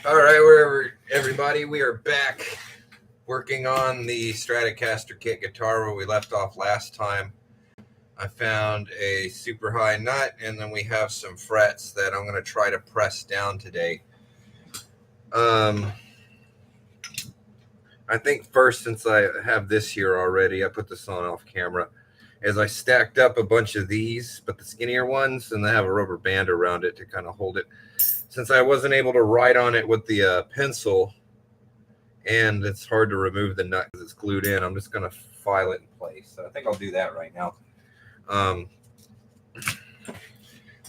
All right, wherever everybody, we are back working on the Stratocaster kit guitar where we left off last time. I found a super high nut, and then we have some frets that I'm going to try to press down today. I think first, since I have this here already, I put this on off camera, is I stacked up a bunch of these, but the skinnier ones, and they have a rubber band around it to kind of hold it. Since I wasn't able to write on it with the pencil, and it's hard to remove the nut because it's glued in, I'm just going to file it in place. So I think I'll do that right now. At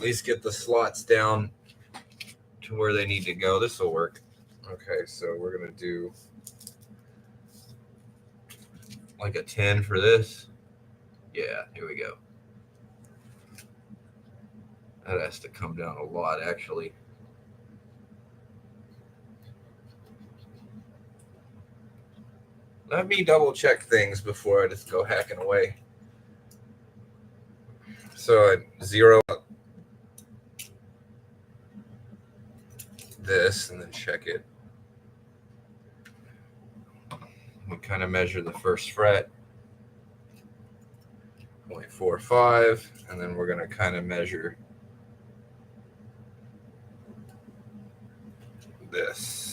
least get the slots down to where they need to go. This will work. Okay, so we're going to do like a 10 for this. Yeah, here we go. That has to come down a lot, actually. Let me double check things before I just go hacking away. So I zero up this and then check it. We kind of measure the first fret, 0.45, and then we're going to kind of measure this.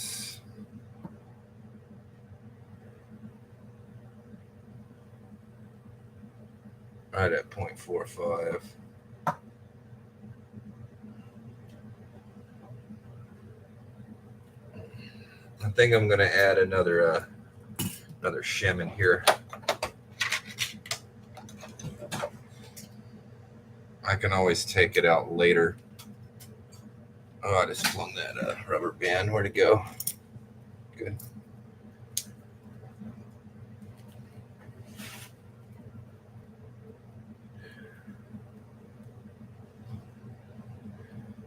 Right at 0.45. I think I'm going to add another shim in here. I can always take it out later. Oh, I just flung that rubber band. Where'd it go? Good.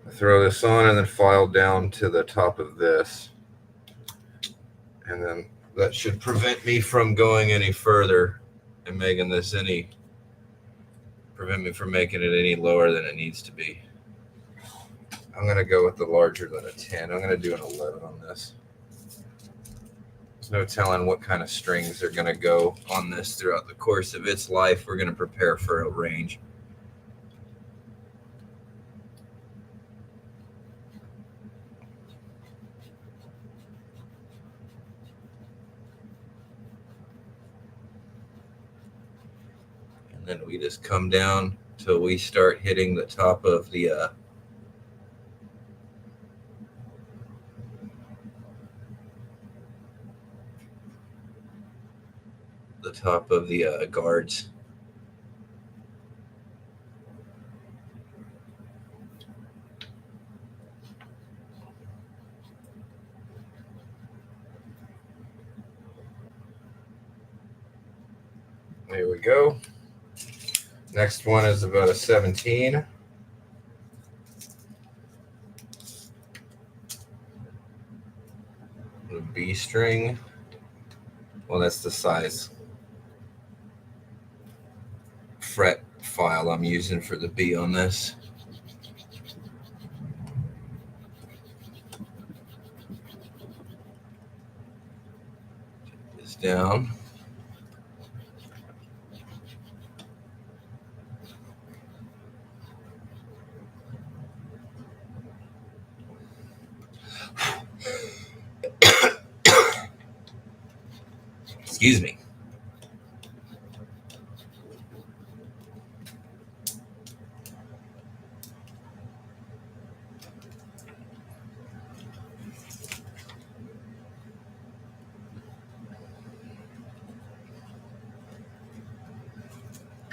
Throw this on and then file down to the top of this. And then that should prevent me from going any further and making this prevent me from making it any lower than it needs to be. I'm going to go with the larger than a 10. I'm going to do an 11 on this. There's no telling what kind of strings are going to go on this throughout the course of its life. We're going to prepare for a range. Then we just come down till we start hitting the top of the guards. There we go. Next one is about a 17. The B string. Well, that's the size fret file I'm using for the B on this. Take this down. Excuse me.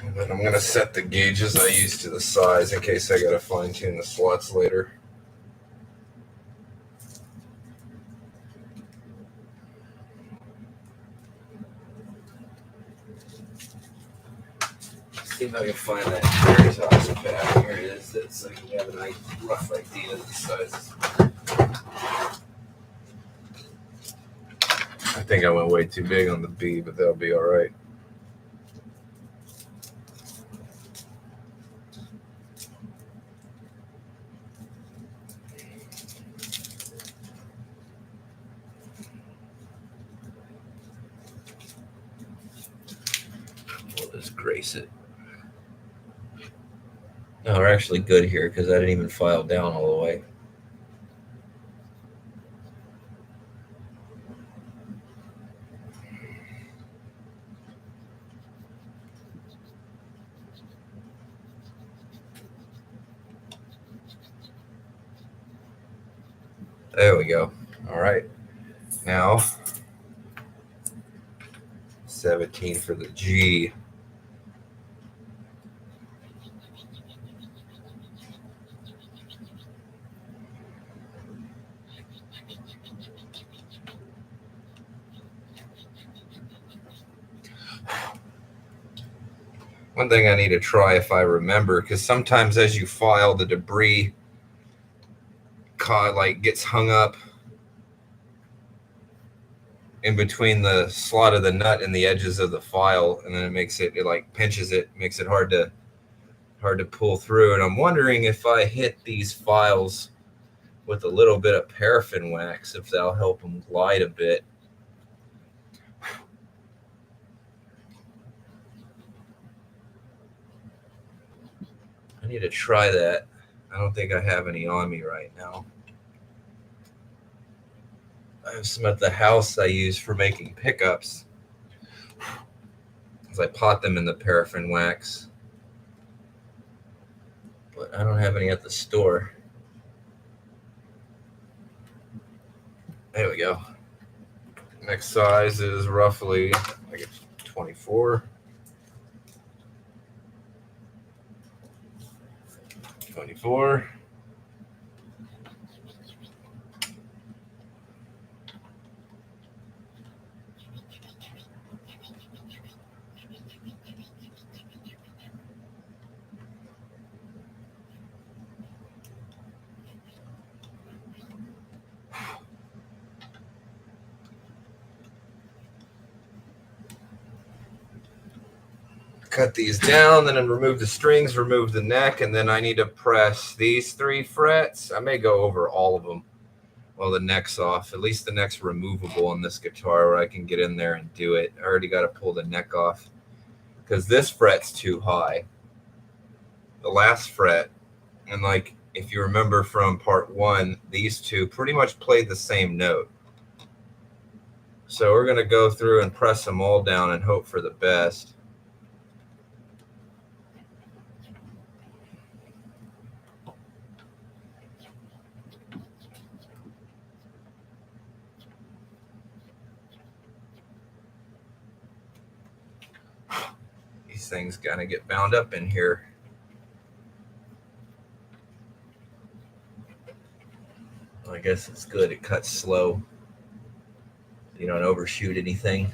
And then I'm going to set the gauges I use to the size in case I got to fine tune the slots later. See if I can find that Stratocaster pad. Here it is. That's so I can have a nice rough idea of the sizes. I think I went way too big on the B, but that'll be all right. grace it. No, we're actually good here because I didn't even file down all the way. There we go. All right. Now, 17 for the G. One thing I need to try if I remember, because sometimes as you file, the debris gets hung up in between the slot of the nut and the edges of the file, and then it like pinches it, makes it hard to pull through. And I'm wondering if I hit these files with a little bit of paraffin wax, if that'll help them glide a bit. I need to try that. I don't think I have any on me right now. I have some at the house I use for making pickups, as I pot them in the paraffin wax. But I don't have any at the store. There we go. Next size is roughly, I guess, 24. 24. Cut these down, then remove the strings, remove the neck, and then I need to press these 3 frets. I may go over all of them while the neck's off. At least the neck's removable on this guitar where I can get in there and do it. I already got to pull the neck off because this fret's too high. The last fret, and like if you remember from part 1, these two pretty much played the same note. So we're going to go through and press them all down and hope for the best. These things gotta get bound up in here. Well, I guess it's good. It cuts slow. You don't overshoot anything.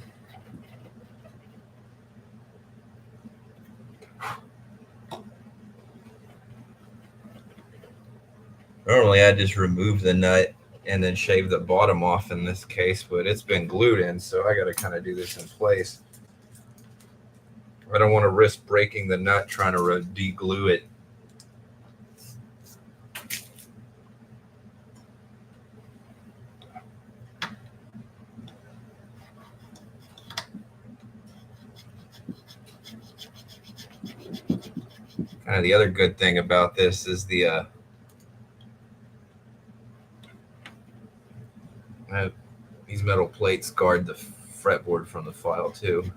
Normally I just remove the nut and then shave the bottom off in this case, but it's been glued in, so I gotta kind of do this in place. I don't want to risk breaking the nut trying to de-glue it. Kind of the other good thing about this is the these metal plates guard the fretboard from the file too.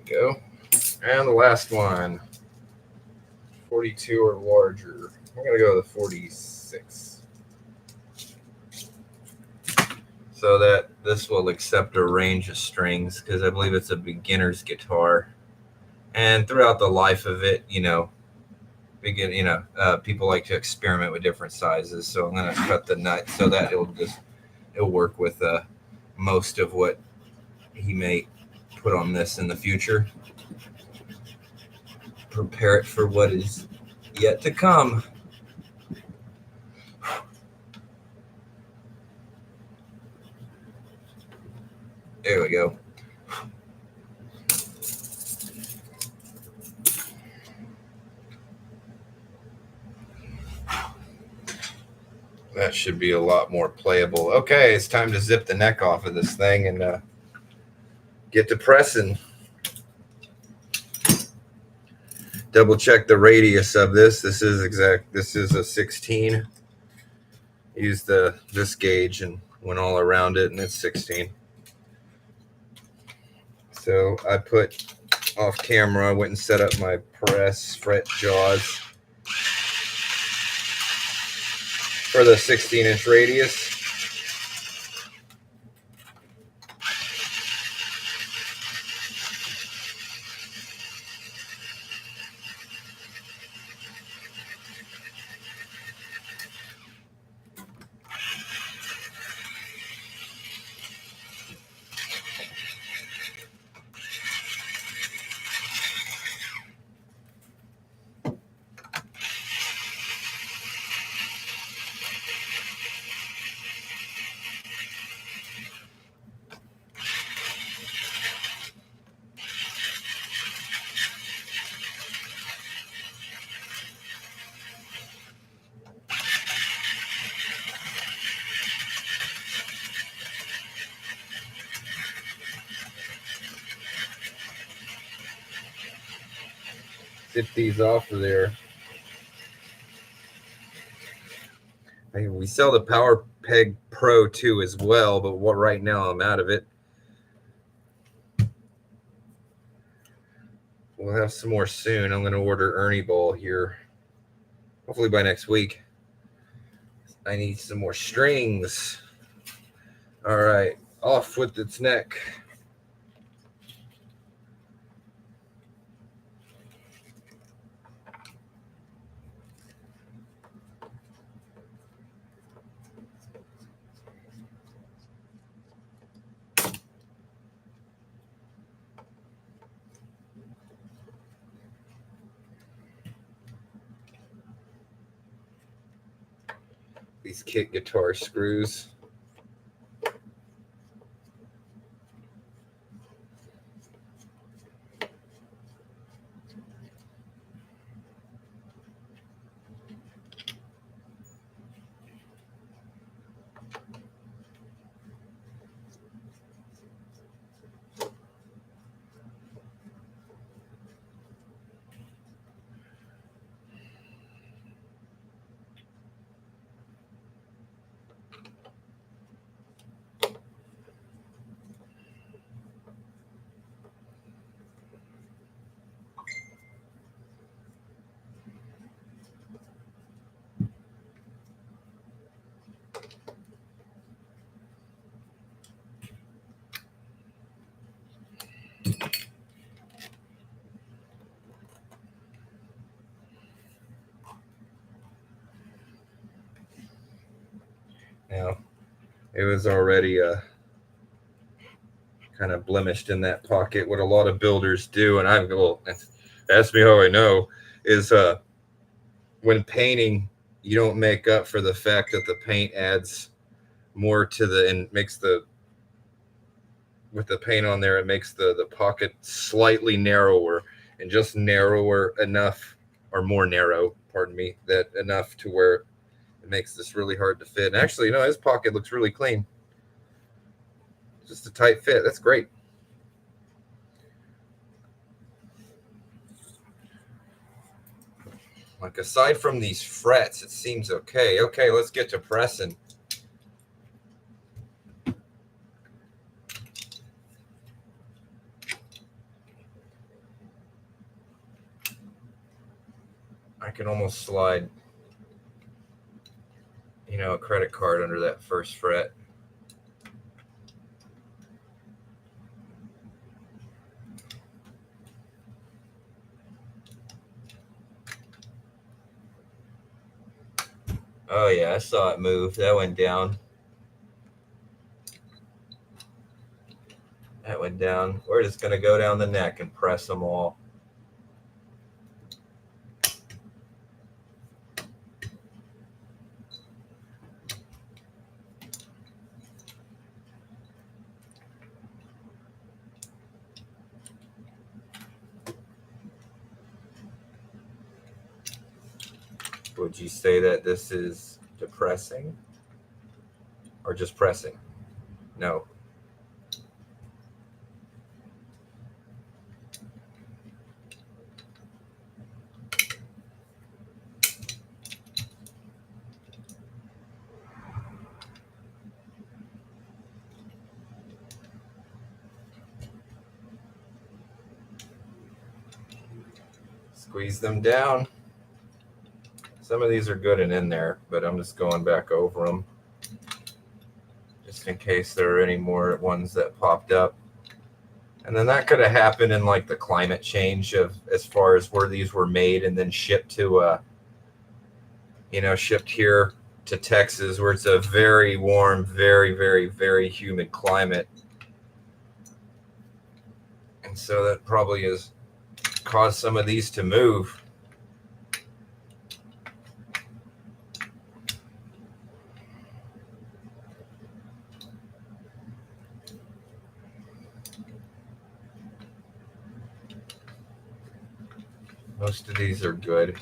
Go. And the last one, 42 or larger. I'm going to go with 46. So that this will accept a range of strings, because I believe it's a beginner's guitar. And throughout the life of it, people like to experiment with different sizes. So I'm going to cut the nut so that it'll work with most of what he may put on this in the future. prepare it for what is yet to come. There we go. That should be a lot more playable. Okay, it's time to zip the neck off of this thing and get to pressing. Double check the radius of this. This is a 16. Use this gauge and went all around it, and it's 16. So I put off camera, I went and set up my press fret jaws for the 16-inch radius. Zip these off of there. We sell the Power Peg Pro 2 as well, but right now I'm out of it. We'll have some more soon. I'm going to order Ernie Ball here, hopefully by next week. I need some more strings. All right, off with its neck. These kit guitar screws. Now, it was already kind of blemished in that pocket. What a lot of builders do, and ask me how I know, is when painting, you don't make up for the fact that the paint adds more to and makes with the paint on there, it makes the pocket slightly narrower, and just narrower enough, or more narrow, pardon me, that enough to where it makes this really hard to fit. And actually, his pocket looks really clean. Just a tight fit. That's great. Like, aside from these frets, it seems okay. Okay, let's get to pressing. I can almost slide, a credit card under that first fret. Oh yeah, I saw it move. That went down. That went down. We're just going to go down the neck and press them all. Would you say that this is depressing or just pressing? No. Squeeze them down. Some of these are good and in there, but I'm just going back over them just in case there are any more ones that popped up. And then that could have happened in like the climate change of as far as where these were made and then shipped to, shipped here to Texas, where it's a very warm, very, very, very humid climate. And so that probably has caused some of these to move. Most of these are good.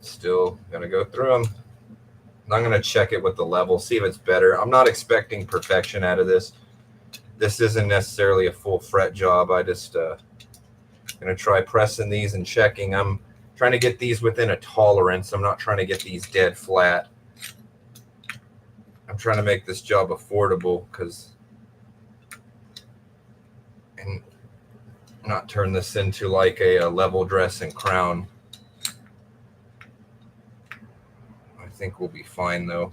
Still gonna go through them. I'm gonna check it with the level, see if it's better. I'm not expecting perfection out of this. This isn't necessarily a full fret job. I just gonna try pressing these and checking. I'm trying to get these within a tolerance. I'm not trying to get these dead flat. I'm trying to make this job affordable and not turn this into like a level dress and crown. I think we'll be fine though.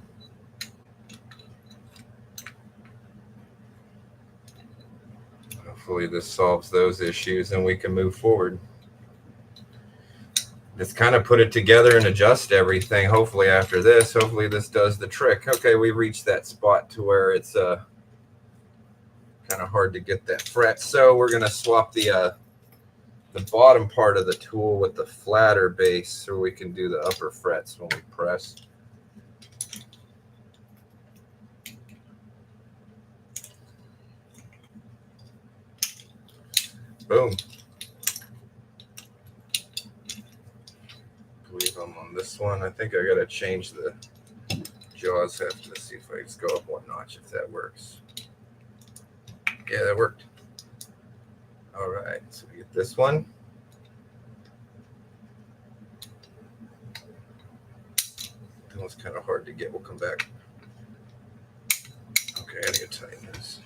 Hopefully this solves those issues and we can move forward. Just kind of put it together and adjust everything. Hopefully after this, hopefully this does the trick. Okay, we reached that spot to where it's kind of hard to get that fret. So we're going to swap the bottom part of the tool with the flatter base so we can do the upper frets when we press. Boom. Leave them on this one. I think I got to change the jaws. Have to see if I just go up one notch if that works. Yeah, that worked. All right, so we get this one. That was kind of hard to get. We'll come back. Okay, I need to tighten this.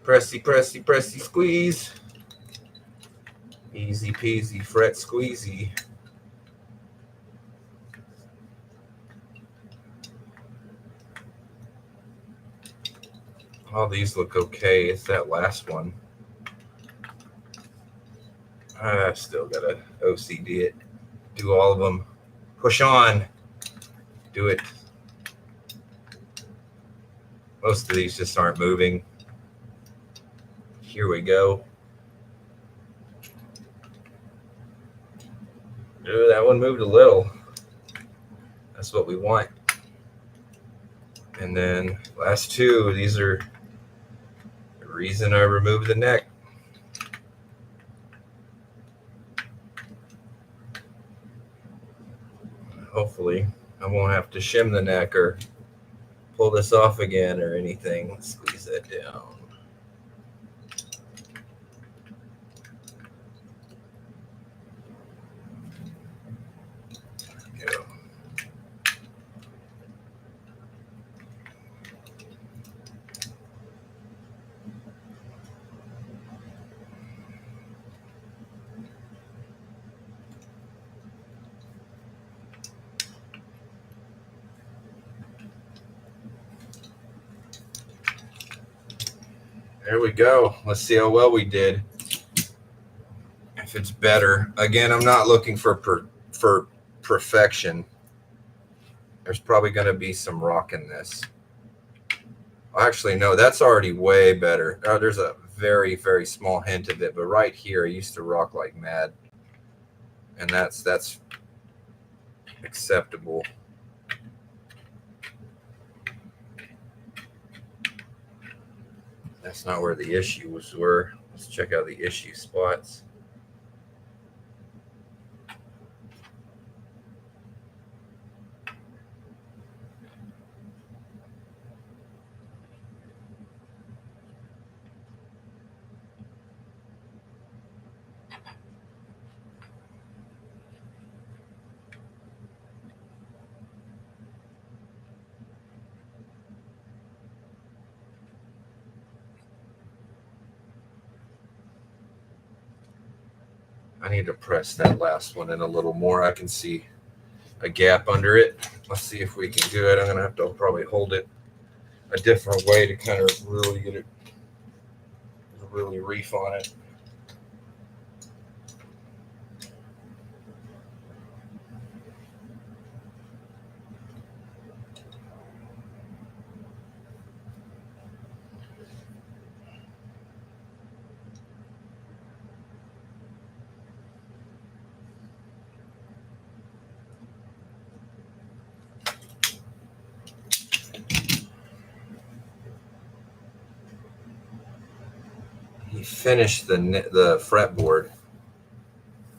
Pressy, pressy, pressy, squeeze. Easy peasy, fret squeezy. All these look okay. It's that last one. I still gotta OCD it. Do all of them. Push on. Do it. Most of these just aren't moving. Here we go. Ooh, that one moved a little. That's what we want. And then last two, these are the reason I removed the neck. Hopefully I won't have to shim the neck or pull this off again or anything. Let's squeeze that down. There we go. Let's see how well we did. If it's better. Again, I'm not looking for perfection. There's probably going to be some rock in this. Actually, no, that's already way better. Oh, there's a very, very small hint of it, but right here, I used to rock like mad, and that's acceptable. That's not where the issues were. Let's check out the issue spots. I need to press that last one in a little more. I can see a gap under it. Let's see if we can do it. I'm going to have to probably hold it a different way to kind of really get it, really reef on it. He finished the fretboard,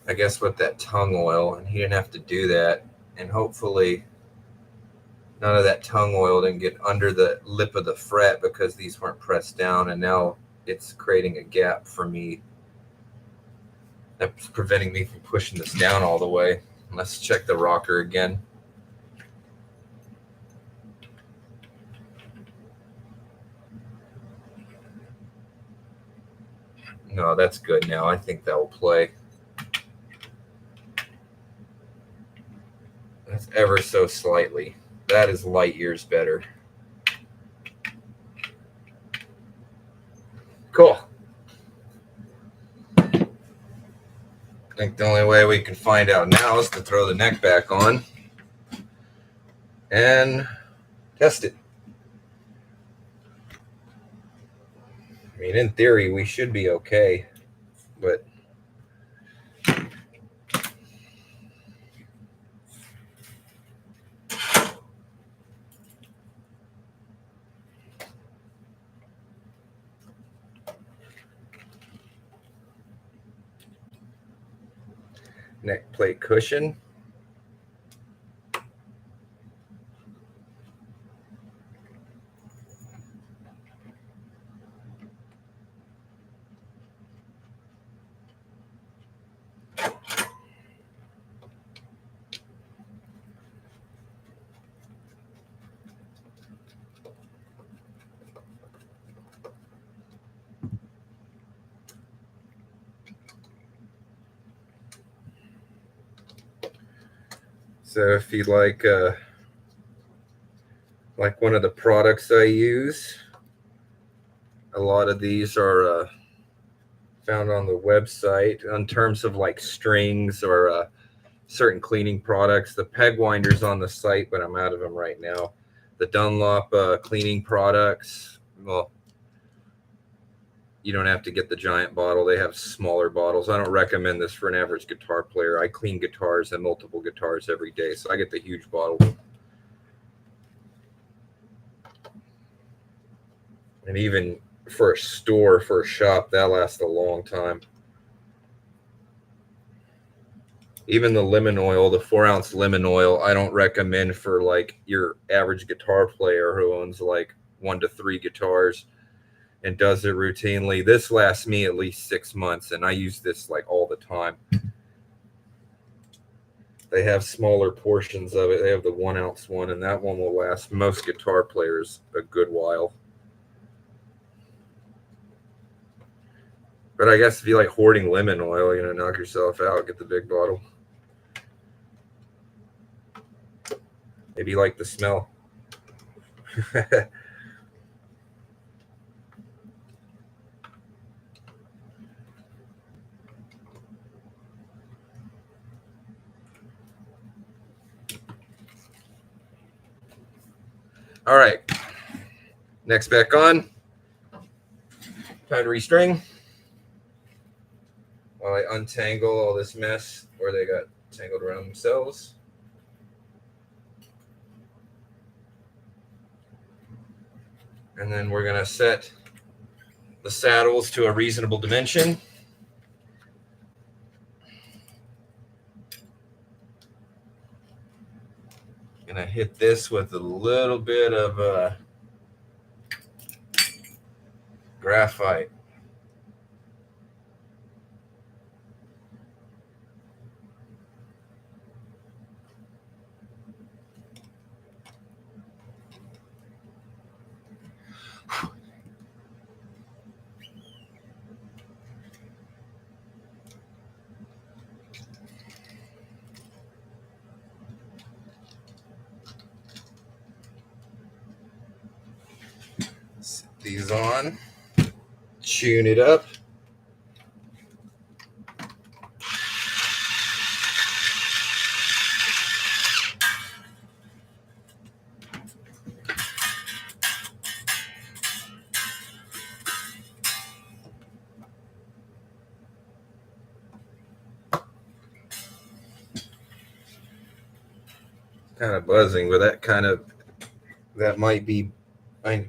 I guess, with that tongue oil, and he didn't have to do that. And hopefully none of that tongue oil didn't get under the lip of the fret because these weren't pressed down, and now it's creating a gap for me. That's preventing me from pushing this down all the way. Let's check the rocker again. No, that's good now. I think that will play. That's ever so slightly. That is light years better. Cool. I think the only way we can find out now is to throw the neck back on and test it. I mean, in theory, we should be okay, but neck plate cushion. So if you like one of the products I use, a lot of these are found on the website in terms of like strings or certain cleaning products. The peg winder's on the site, but I'm out of them right now. The Dunlop cleaning products, well, you don't have to get the giant bottle. They have smaller bottles. I don't recommend this for an average guitar player. I clean guitars and multiple guitars every day, so I get the huge bottle. And even for a store, for a shop, that lasts a long time. Even the lemon oil, the 4-ounce lemon oil, I don't recommend for like your average guitar player who owns like 1 to 3 guitars and does it routinely. This lasts me at least 6 months, and I use this like all the time. They have smaller portions of it. They have the 1-ounce one, and that one will last most guitar players a good while. But I guess if you like hoarding lemon oil, knock yourself out, get the big bottle. Maybe you like the smell. All right. Next back on. Time to restring. While I untangle all this mess where they got tangled around themselves. And then we're going to set the saddles to a reasonable dimension. Going to hit this with a little bit of graphite. Set these on, tune it up. Kind of buzzing, but that might be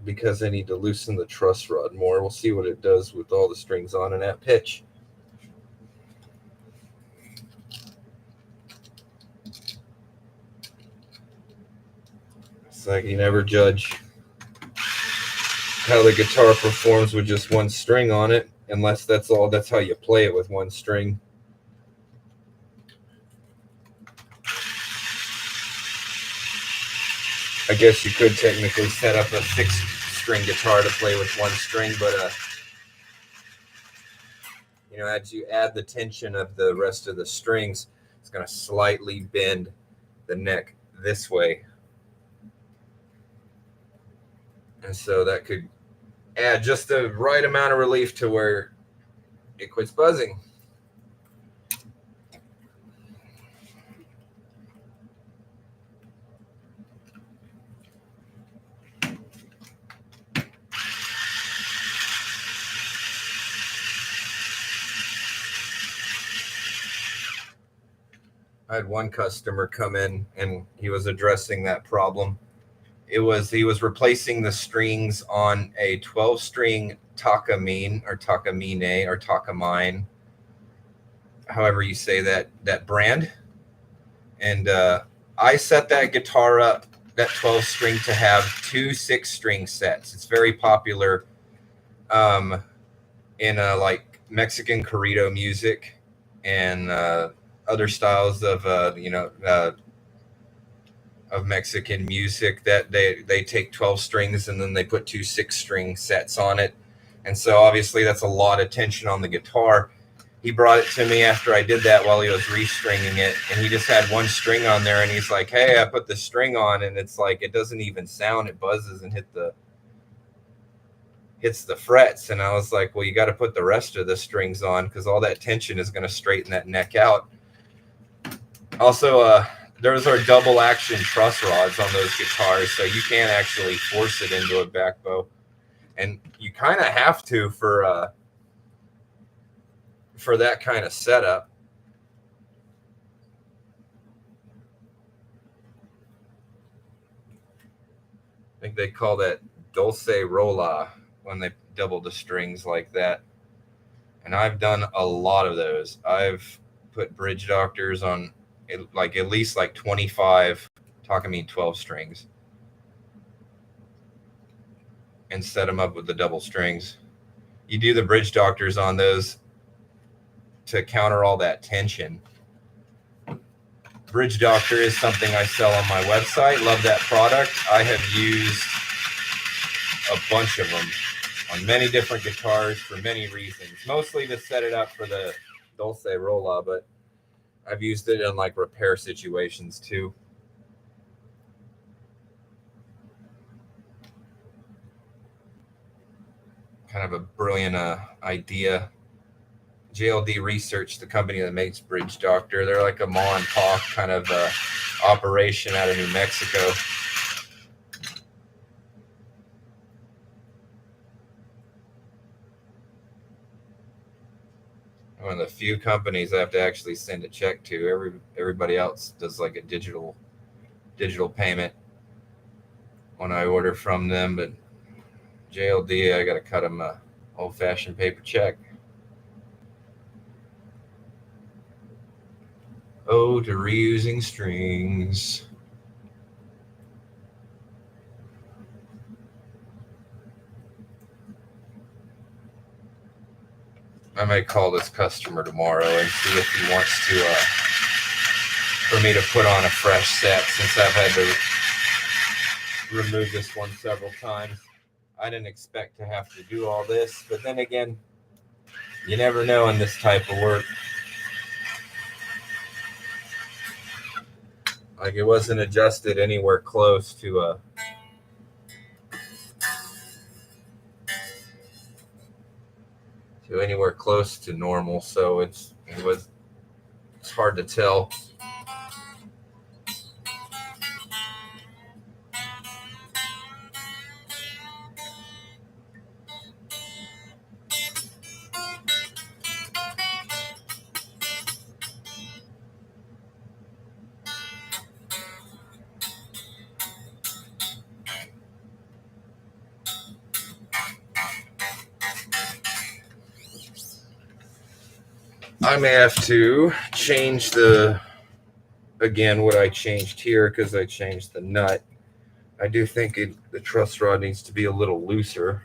because I need to loosen the truss rod more. We'll see what it does with all the strings on and at pitch. It's like you never judge how the guitar performs with just one string on it, unless that's how you play it, with one string. I guess you could technically set up a 6-string guitar to play with one string, but as you add the tension of the rest of the strings, it's going to slightly bend the neck this way. And so that could add just the right amount of relief to where it quits buzzing. I had one customer come in and he was addressing that problem. He was replacing the strings on a 12-string Takamine or Takamine or Takamine, however you say that brand. And I set that guitar up, that 12-string, to have 2 6-string sets. It's very popular in like Mexican corrido music and other styles of of Mexican music, that they take 12 strings and then they put 2 6-string sets on it. And so obviously that's a lot of tension on the guitar. He brought it to me after I did that while he was restringing it, and he just had one string on there, and he's like, hey, I put the string on, and it's like it doesn't even sound. It buzzes and hits the frets. And I was like, well, you got to put the rest of the strings on, because all that tension is going to straighten that neck out. Also, those are double action truss rods on those guitars, so you can't actually force it into a back bow. And you kind of have to for that kind of setup. I think they call that dulce rolla when they double the strings like that. And I've done a lot of those. I've put bridge doctors on at least 25 Takamine 12 strings and set them up with the double strings. You do the bridge doctors on those to counter all that tension. Bridge Doctor is something I sell on my website. Love that product. I have used a bunch of them on many different guitars for many reasons. Mostly to set it up for the dulce rolla, but I've used it in repair situations too. Kind of a brilliant idea. JLD Research, the company that makes Bridge Doctor, they're like a ma and pa kind of operation out of New Mexico. one of the few companies I have to actually send a check to. Everybody else does like a digital payment when I order from them, but JLD, I got to cut them a old-fashioned paper check. Oh, to reusing strings. I might call this customer tomorrow and see if he wants to, for me to put on a fresh set, since I've had to remove this one several times. I didn't expect to have to do all this, but then again, you never know in this type of work. Like, it wasn't adjusted anywhere close to anywhere close to normal, so it's hard to tell. I may have to change what I changed here, because I changed the nut. I do think the truss rod needs to be a little looser.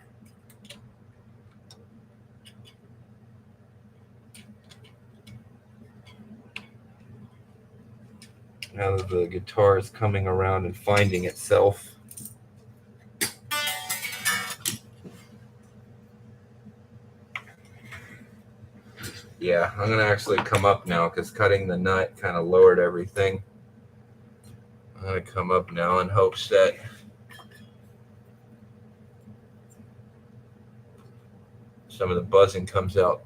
Now that the guitar is coming around and finding itself. Yeah, I'm going to actually come up now, because cutting the nut kind of lowered everything. I'm going to come up now in hopes that some of the buzzing comes out.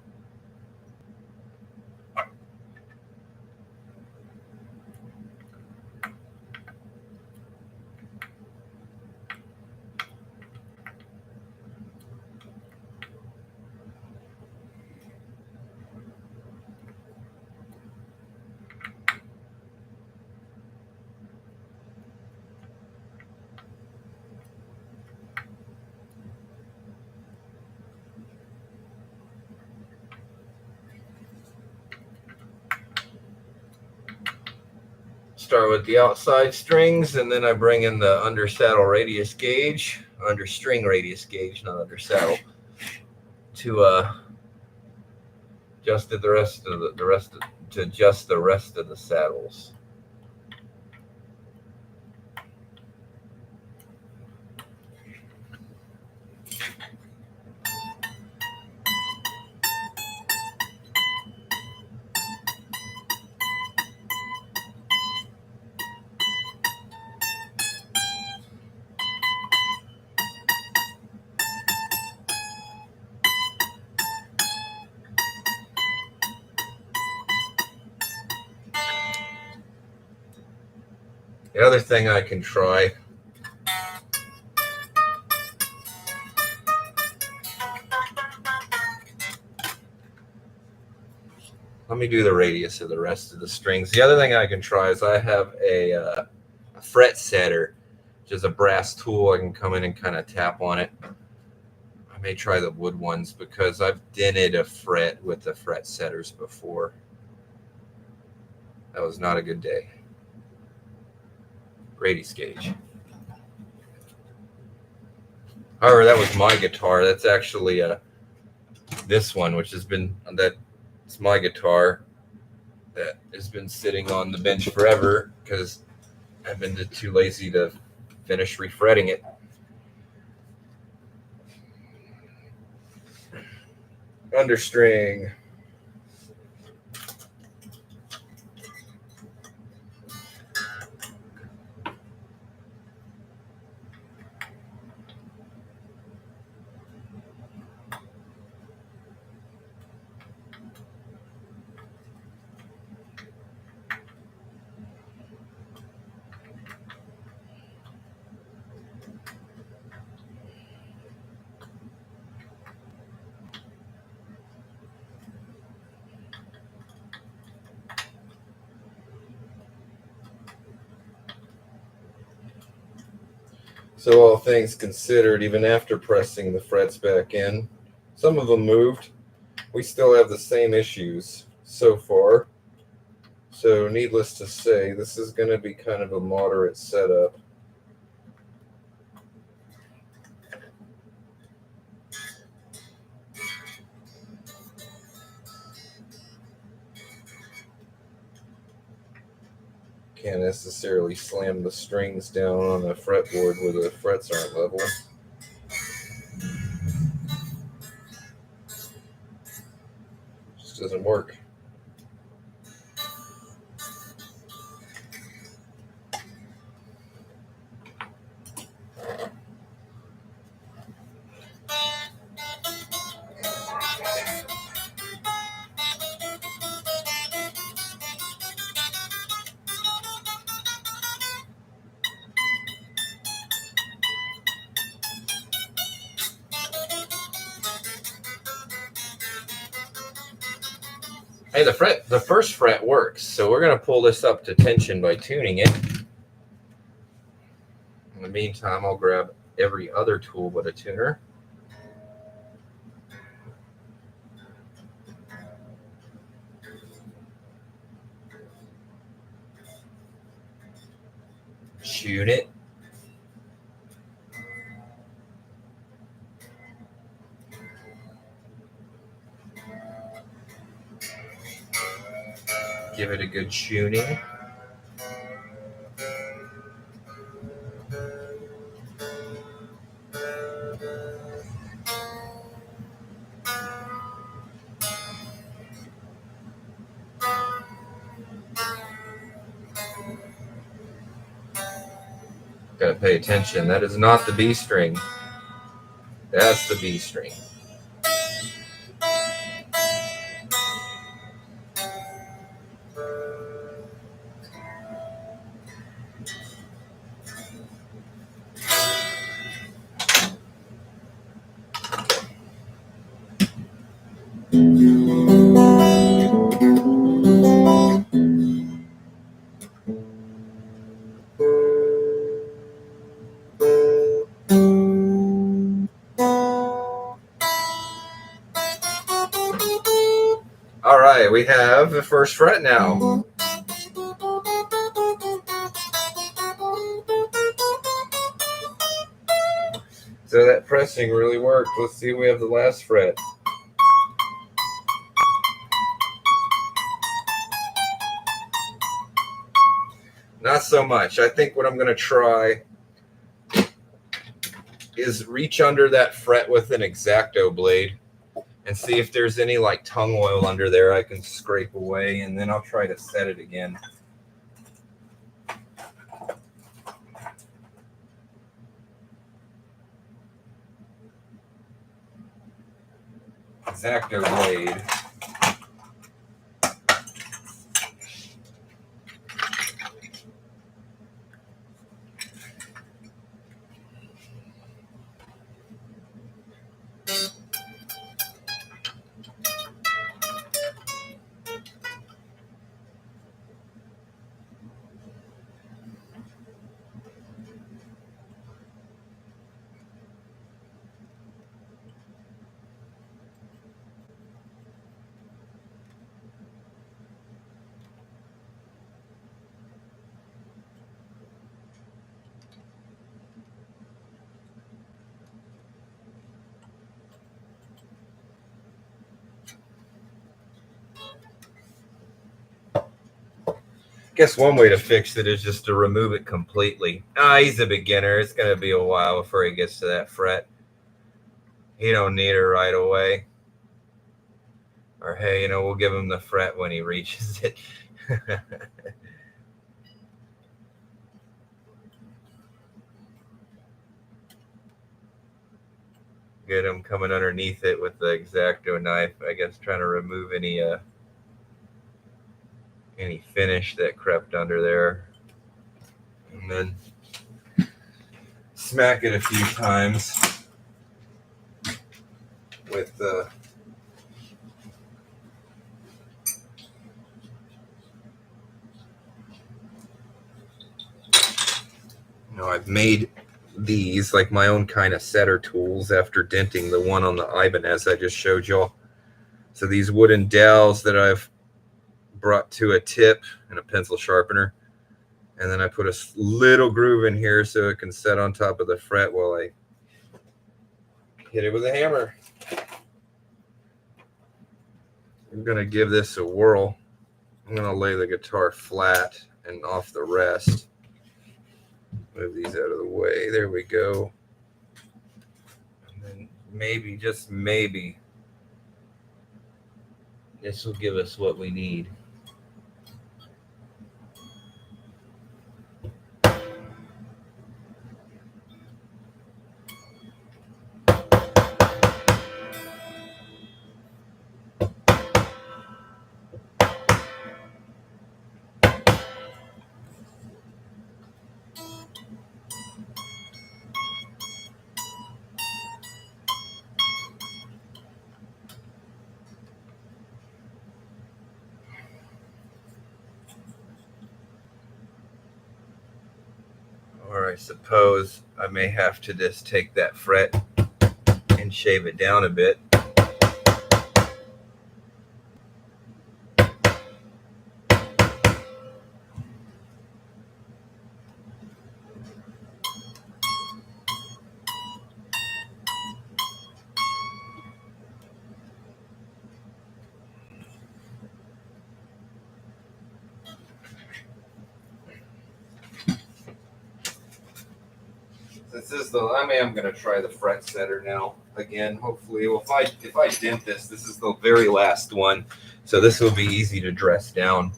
Start with the outside strings, and then I bring in the under saddle radius gauge, under string radius gauge, not under saddle, to adjust the rest of the saddles. The other thing I can try, let me do the radius of the rest of the strings. The other thing I can try is I have a fret setter, which is a brass tool. I can come in and kind of tap on it. I may try the wood ones, because I've dented a fret with the fret setters before. That was not a good day. Radius gauge. However, that was my guitar. That's actually this one, which has been it's my guitar that has been sitting on the bench forever, because I've been too lazy to finish refretting it. Understring. So all things considered, even after pressing the frets back in, some of them moved. We still have the same issues so far. So needless to say, this is going to be kind of a moderate setup. Can't necessarily slam the strings down on a fretboard where the frets aren't level. Just doesn't work. Hey, the first fret works, so we're going to pull this up to tension by tuning it. In the meantime, I'll grab every other tool but a tuner. Tune it. Give it a good tuning. Gotta pay attention. That is not the B string. That's the B string. All right, we have the first fret now. So that pressing really worked. Let's see if we have the last fret. Not so much. I think what I'm going to try is reach under that fret with an X-Acto blade and see if there's any like tongue oil under there I can scrape away, and then I'll try to set it again. X-Acto blade. Guess one way to fix it is just to remove it completely. He's a beginner. It's going to be a while before he gets to that fret. He don't need it right away. Or, hey, we'll give him the fret when he reaches it. Get him coming underneath it with the X-Acto knife, I guess, trying to remove any finish that crept under there, and then smack it a few times with the I've made these, like my own kind of setter tools, after denting the one on the Ibanez I just showed y'all. So these wooden dowels that I've brought to a tip and a pencil sharpener, and then I put a little groove in here so it can set on top of the fret while I hit it with a hammer. I'm gonna give this a whirl. I'm gonna lay the guitar flat and off the rest. Move these out of the way. There we go. And then maybe, just maybe, this will give us what we need. Or I suppose I may have to just take that fret and shave it down a bit. This is the, I'm going to try the fret setter now again. Hopefully, well, if I dent this, this is the very last one, so this will be easy to dress down.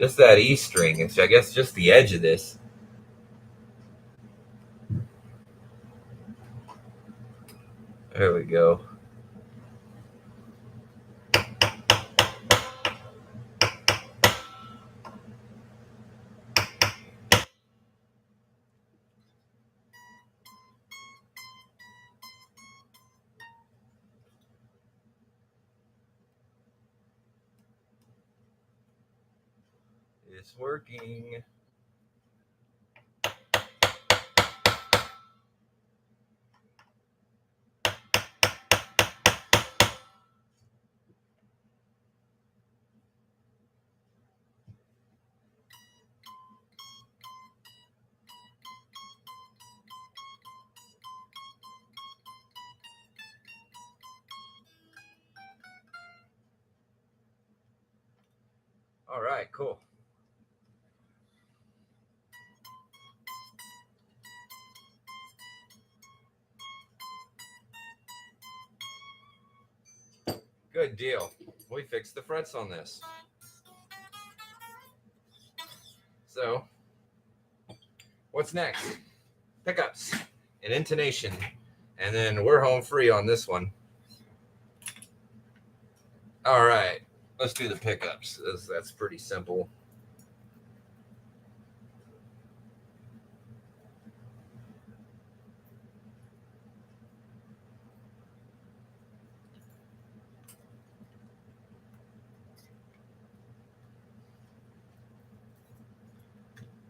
Just that E string, it's, I guess, just the edge of this. There we go. It's working. All right, cool. Good deal. We fixed the frets on this. So, what's next? Pickups and intonation. And then we're home free on this one. All right, let's do the pickups. That's pretty simple.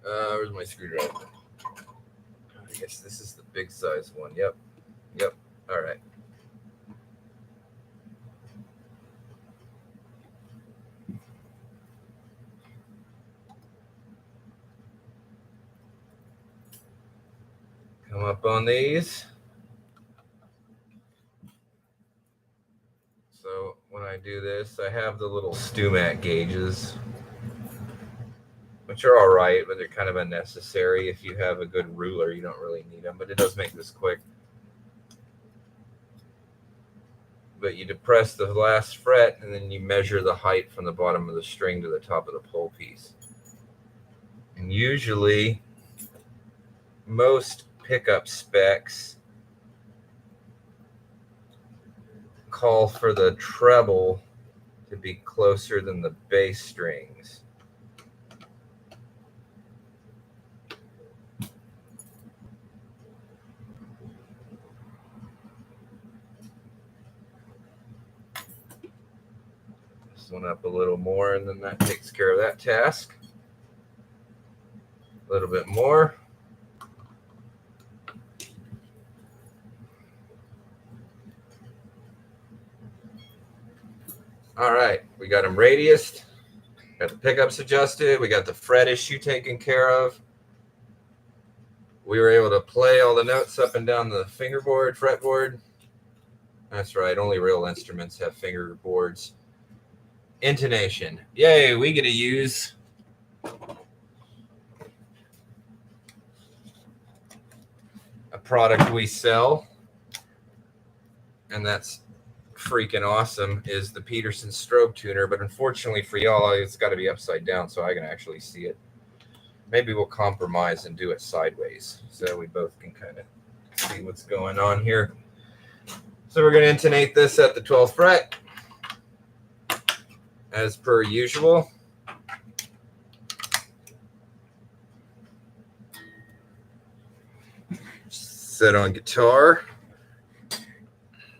Where's my screwdriver? I guess this is the big size one. Yep. All right. Come up on these. So when I do this, I have the little Stumat gauges, which are all right, but they're kind of unnecessary. If you have a good ruler, you don't really need them, but it does make this quick. But you depress the last fret, and then you measure the height from the bottom of the string to the top of the pole piece. And usually, most pickup specs call for the treble to be closer than the bass strings. one up a little more, and then that takes care of that task. A little bit more. All right, we got them radiused, got the pickups adjusted, we got the fret issue taken care of. We were able to play all the notes up and down the fingerboard, fretboard. That's right, only real instruments have fingerboards. Intonation. Yay, we get to use a product we sell, and that's freaking awesome, is the Peterson strobe tuner. But unfortunately for y'all, it's got to be upside down so I can actually see it. Maybe we'll compromise and do it sideways so we both can kind of see what's going on here. So we're going to intonate this at the 12th fret as per usual. Set on guitar.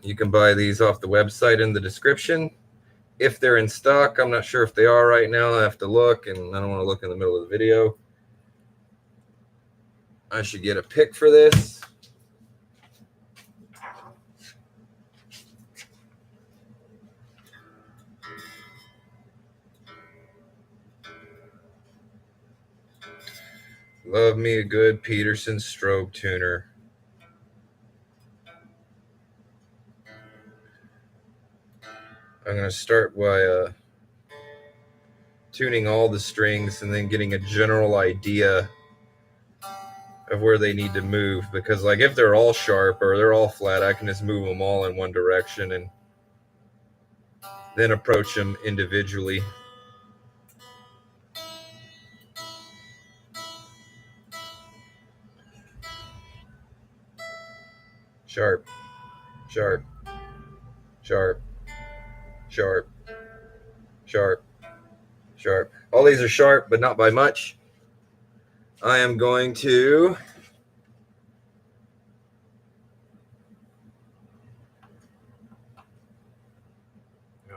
You can buy these off the website in the description. If they're in stock, I'm not sure if they are right now. I have to look, and I don't want to look in the middle of the video. I should get a pick for this. Love me a good Peterson strobe tuner. I'm going to start by tuning all the strings and then getting a general idea of where they need to move, because like if they're all sharp or they're all flat, I can just move them all in one direction and then approach them individually. Sharp, sharp, sharp, sharp, sharp, sharp. All these are sharp, but not by much. I am going to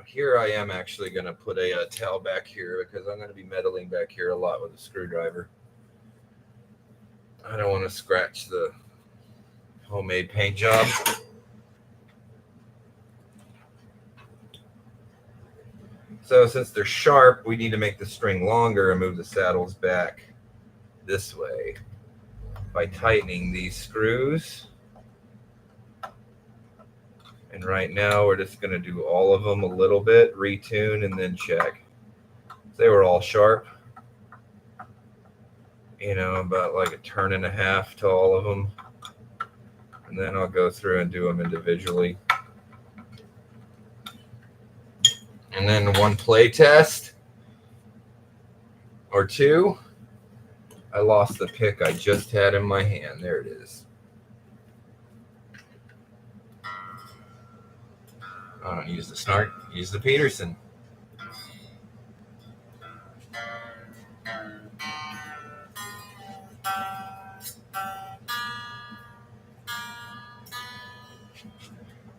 here I am actually going to put a towel back here because I'm going to be meddling back here a lot with a screwdriver. I don't want to scratch the homemade paint job. So since they're sharp, we need to make the string longer and move the saddles back this way by tightening these screws. And right now we're just going to do all of them a little bit, retune, and then check. They were all sharp. You know, about like a turn and a half to all of them. And then I'll go through and do them individually. And then one play test or two. I lost the pick I just had in my hand. There it is. I don't use the Snark, use the Peterson.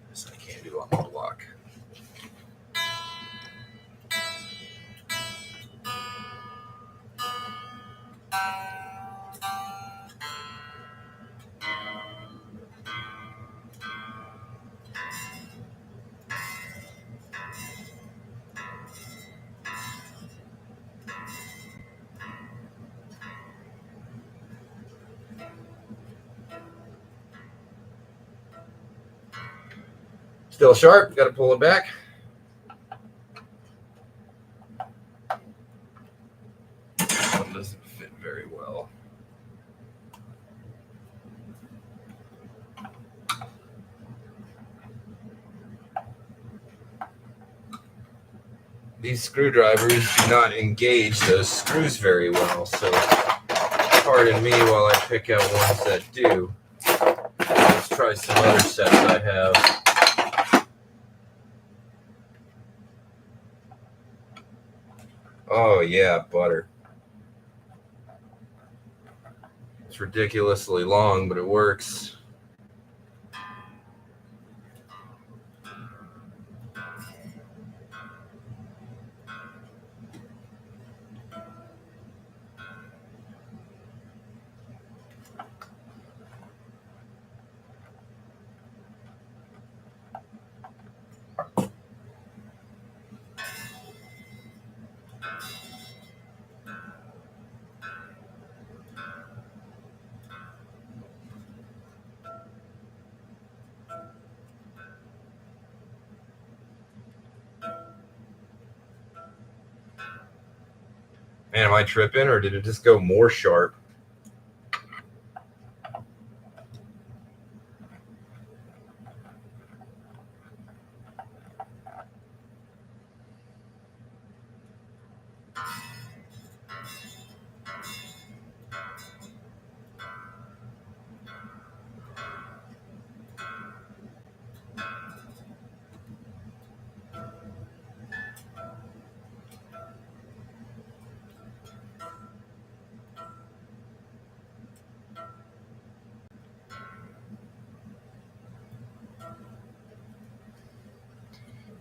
This I can't do on the block. Still sharp, got to pull it back. That one doesn't fit very well. These screwdrivers do not engage those screws very well, so pardon me while I pick out ones that do. Let's try some other sets I have. Oh yeah, butter. It's ridiculously long, but it works. Man, am I tripping, or did it just go more sharp?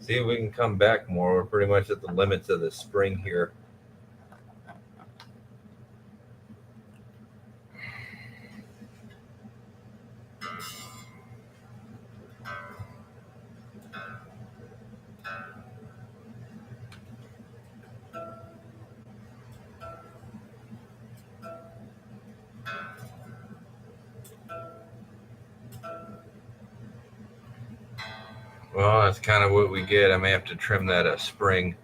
See if we can come back more. We're pretty much at the limits of the spring here. Well, that's kind of what we get. I may have to trim that spring.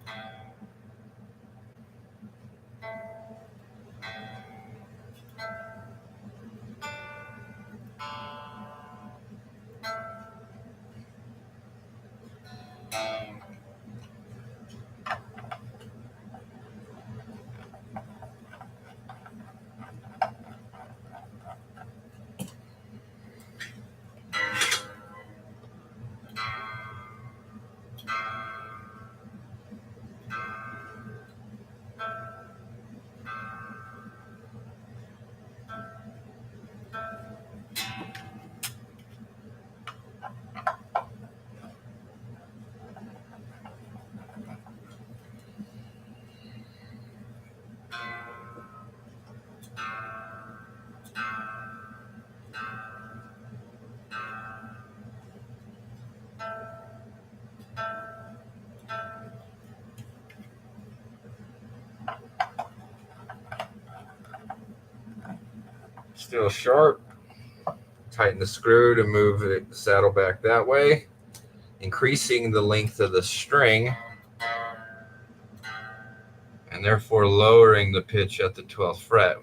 Still sharp. Tighten the screw to move the saddle back that way, increasing the length of the string and therefore lowering the pitch at the 12th fret.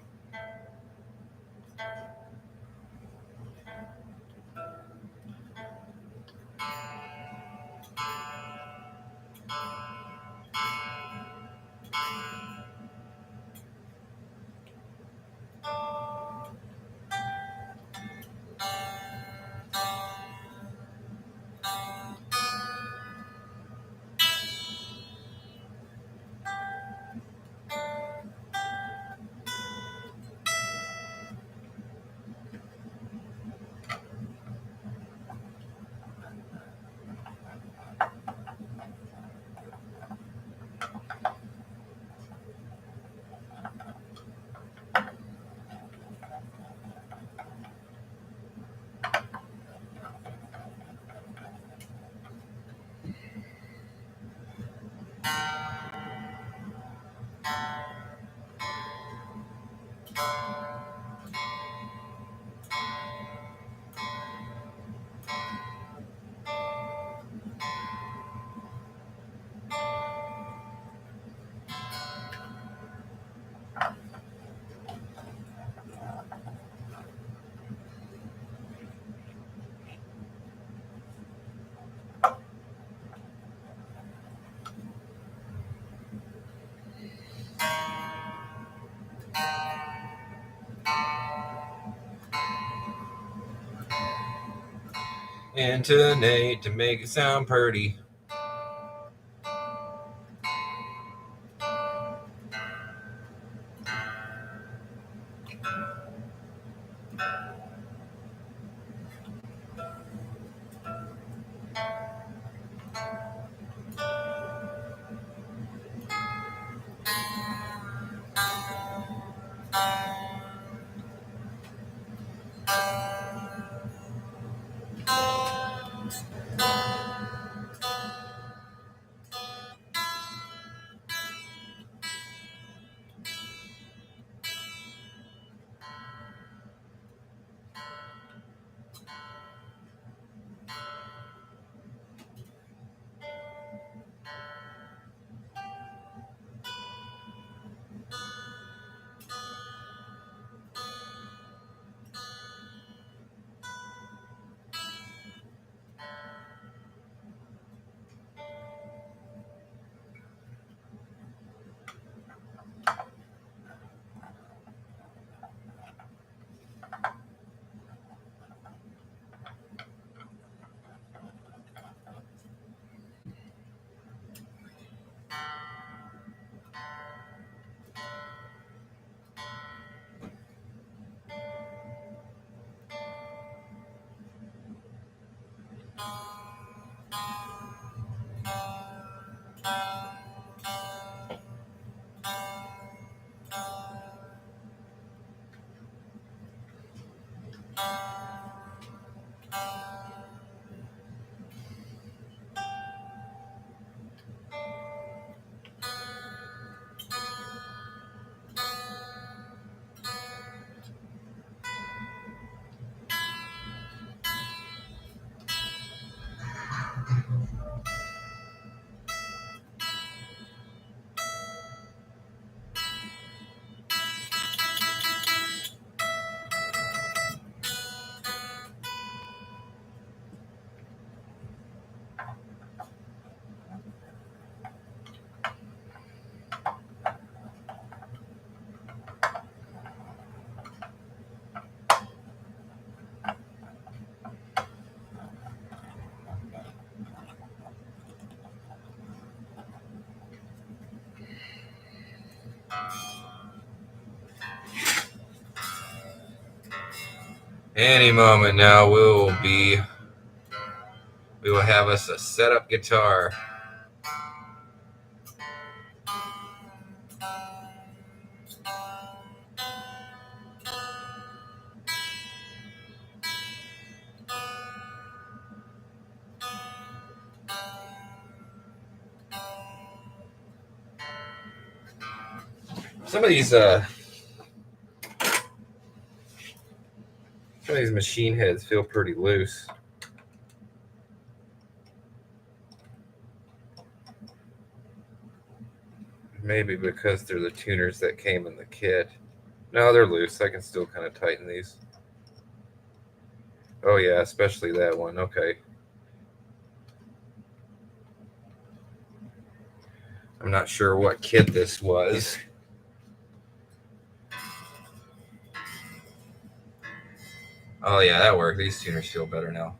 Intonate to make it sound pretty. Any moment now, we will have us a setup guitar. Some of these machine heads feel pretty loose. Maybe because they're the tuners that came in the kit. No, they're loose. I can still kind of tighten these. Oh yeah, especially that one. Okay. I'm not sure what kit this was. Oh yeah, that worked. These tuners feel better now.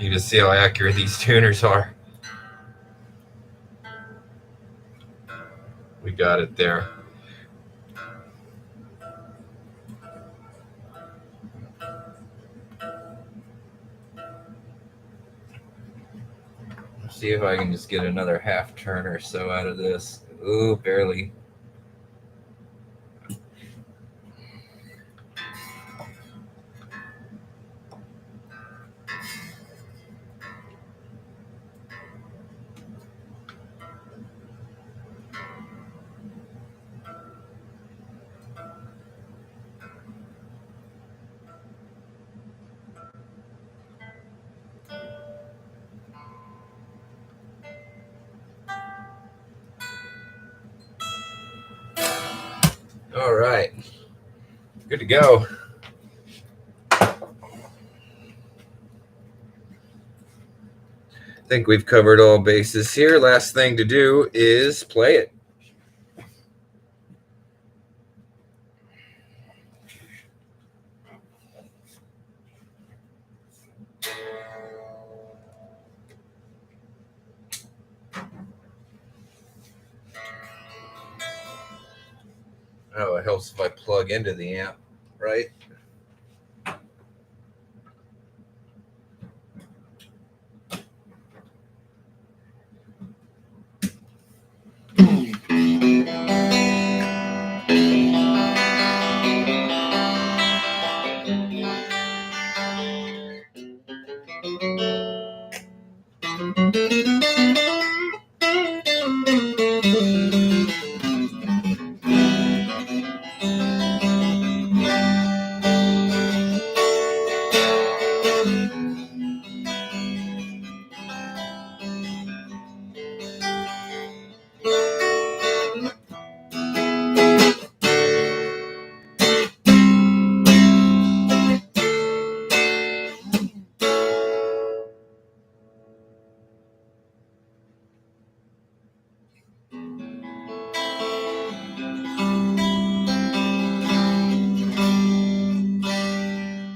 You can see how accurate these tuners are. We got it there. Let's see if I can just get another half turn or so out of this. Ooh, barely. All right. Good to go. I think we've covered all bases here. Last thing to do is play it. Oh, it helps if I plug into the amp, right?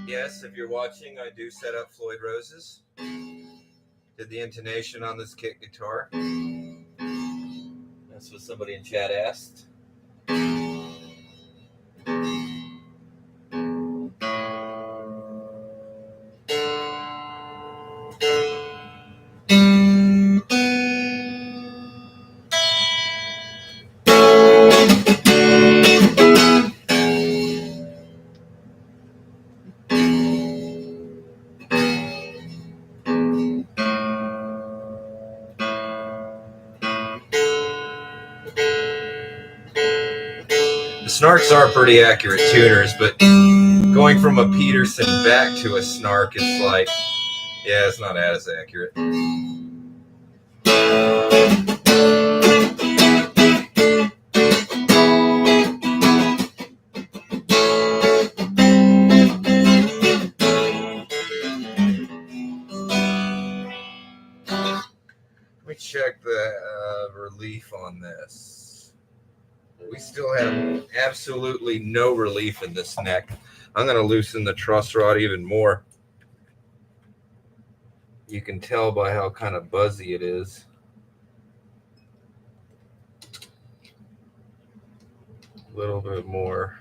Yes, if you're watching, I do set up Floyd Rose's. Did the intonation on this kit guitar. That's what somebody in chat asked. The snarks are pretty accurate tuners, but going from a Peterson back to a snark, it's like, yeah, it's not as accurate. Let me check the relief on this. We still have absolutely no relief in this neck. I'm going to loosen the truss rod even more. You can tell by how kind of buzzy it is. A little bit more.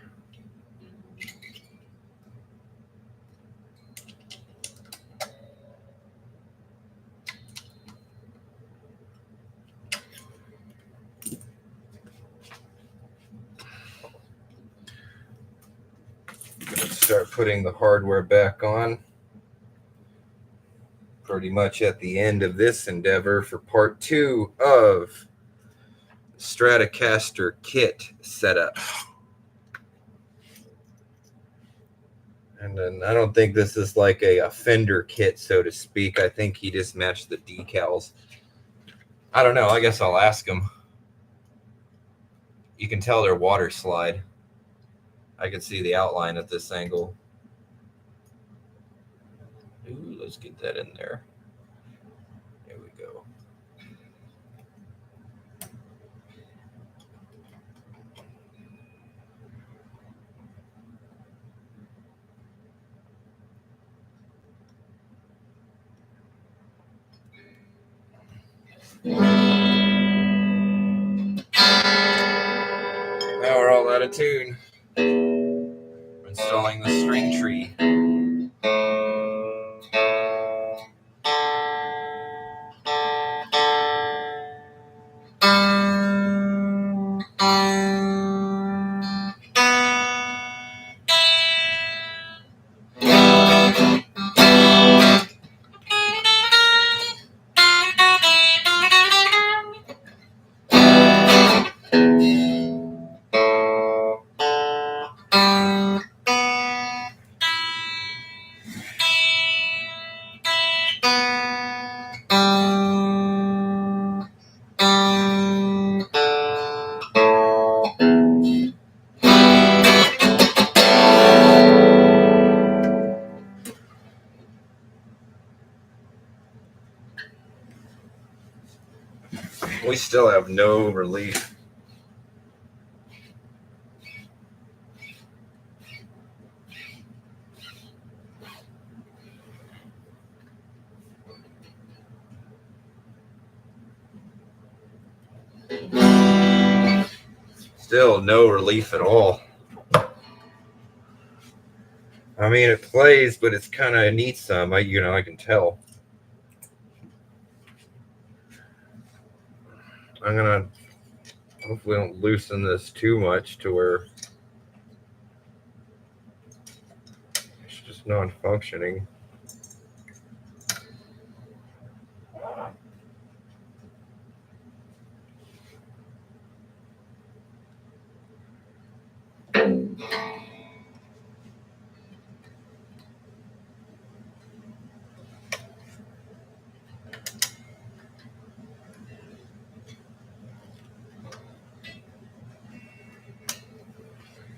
Start putting the hardware back on. Pretty much at the end of this endeavor for part 2 of Stratocaster kit setup. And then I don't think this is like a Fender kit, so to speak. I think he just matched the decals. I don't know. I guess I'll ask him. You can tell they're water slide. I can see the outline at this angle. Ooh, let's get that in there. There we go. Now we're all out of tune. We're installing the string tree. We still have no relief. Still no relief at all. I mean, it plays, but it's kind of needs some. I can tell. I'm gonna hopefully don't loosen this too much to where it's just non-functioning.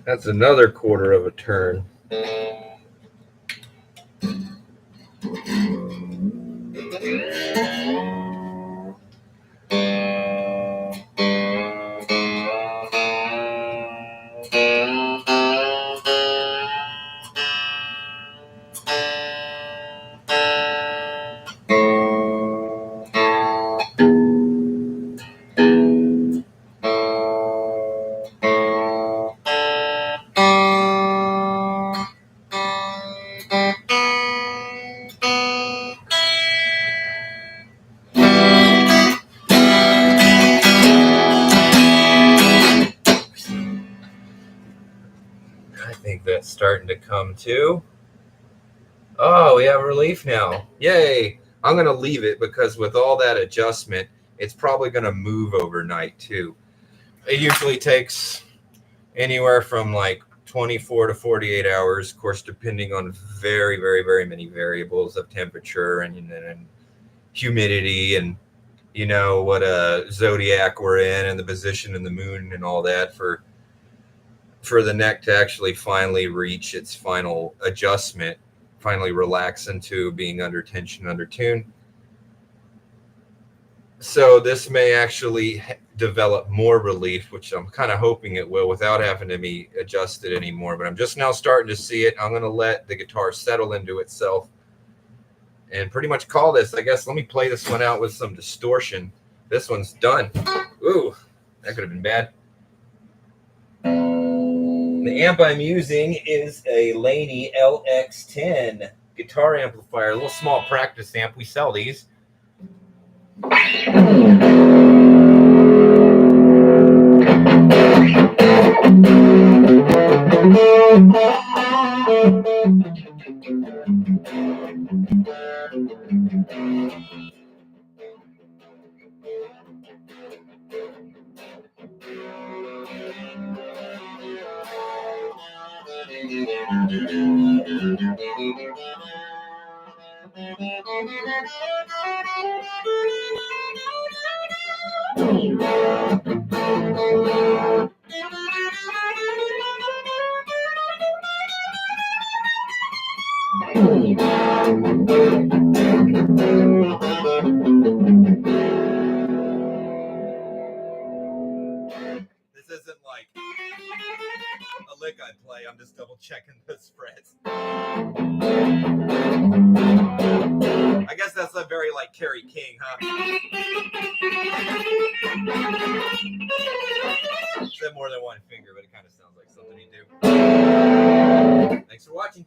That's another quarter of a turn. I think that's starting to come too. Oh, we have relief now. Yay. I'm going to leave it because with all that adjustment, it's probably going to move overnight too. It usually takes anywhere from like 24 to 48 hours, of course, depending on very, very, very many variables of temperature and humidity and, what a zodiac we're in and the position of the moon and all that for the neck to actually finally reach its final adjustment, finally relax into being under tension, under tune. So this may actually develop more relief, which I'm kind of hoping it will without having to be adjusted anymore. But I'm just now starting to see it. I'm going to let the guitar settle into itself and pretty much call this, I guess. Let me play this one out with some distortion. This one's done. Ooh, that could have been bad. The amp I'm using is a Laney LX10 guitar amplifier, a little small practice amp. We sell these. This isn't like a lick I play. I'm just double checking the spreads. I guess that's a very like Kerry King, huh? Said more than one finger, but it kind of sounds like something you do. Thanks for watching.